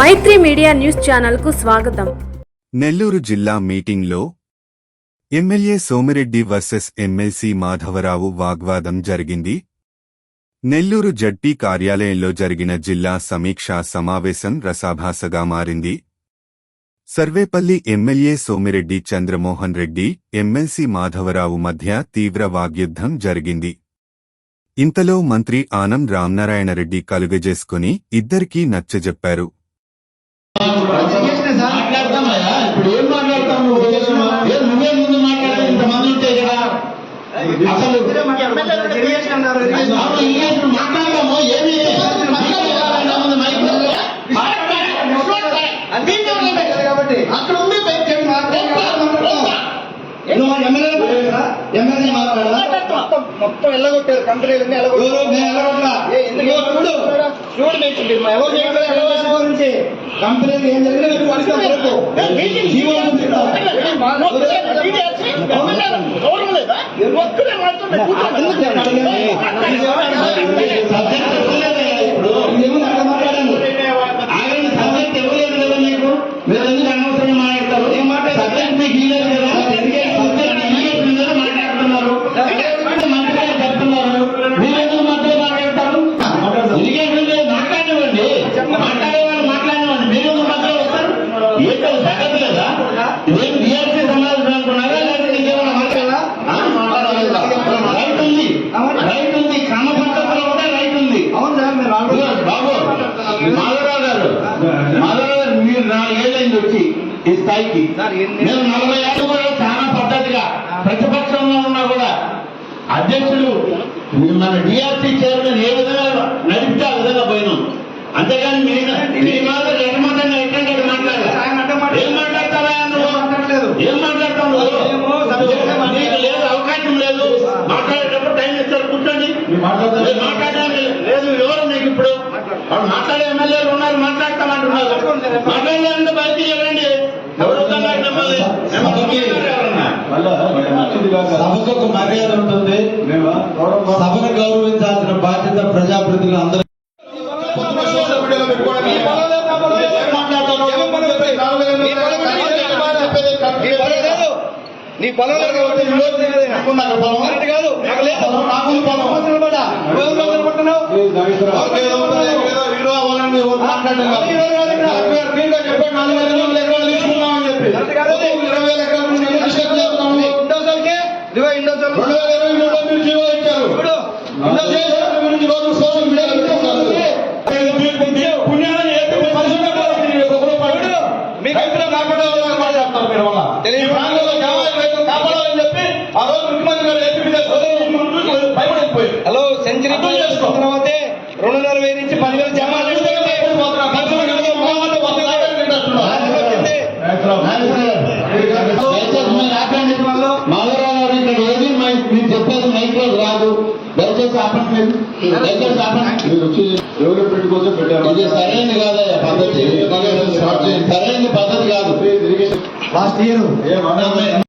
మైత్రి media news channel కు స్వాగతం. నెల్లూరు జిల్లా మీటింగ్లో MLA Somireddy versus MLC Madhavarao వాగ్వాదం జరిగింది. నెల్లూరు జడ్పీ కార్యాలయంలో జరిగిన జిల్లా సమీక్షా సమావేశం రసాభాసగా మారింది. సర్వేపల్లి ఎమ్మెల్యే సోమిరెడ్డి చంద్రమోహన్ రెడ్డి, ఎమ్మెల్సీ మాధవరావు మధ్య తీవ్ర వాగ్యుద్ధం జరిగింది. ఇంతలో మంత్రి ఆనం రామనారాయణరెడ్డి కలుగజేసుకుని ఇద్దరికీ నచ్చజెప్పారు. మొత్తం ఎల్లగొట్టారు కంపెనీలన్నీ కంపెనీలు ఏం జరిగిన వచ్చి ఈ స్థాయికి నేను 40 ఏళ్ళు కూడా చాలా పద్ధతిగా ప్రతిపక్షంలో ఉన్నా కూడా అధ్యక్షుడు మన డిఆర్సీ చైర్మన్ ఏ విధంగా నడిపితే ఆ విధంగా పోయినాం. అంతేగాని మీ మాత్రం ఎటమంతంగా ఎట్టంటే మాట్లాడాలి. ఏం మాట్లాడతావా నువ్వు? ఏం మాట్లాడతావు నీకు లేదు, అవకాశం లేదు. మాట్లాడేటప్పుడు టైం ఇస్తారు, కూర్చోండి. మాట్లాడడానికి లేదు. ఎవరు నీకు ఇప్పుడు వాళ్ళు మాట్లాడే ఎమ్మెల్యేలు ఉన్నారు, మాట్లాడతామంటున్నారు. మాట్లాడాలంటే బయటికి వెళ్ళండి. సభకు ఒక మర్యాద ఉంటుంది. సభను గౌరవించాల్సిన బాధ్యత ప్రజాప్రతినిధులు అందరూ. నీ పొలం హలో సెంచరీ తర్వాతే 240 నుంచి 10,000 జమ మాధవరావు ఇక్కడ ఏది మీరు చెప్పేది మైక్లో రాదు. దయచేసి ఆపండి. దయచేసి ఆపండి. డెవలప్మెంట్ కోసం పెట్టారు. ఇది సరైనది కాదయ్యా పద్ధతి. సరైన పద్ధతి కాదు. Last year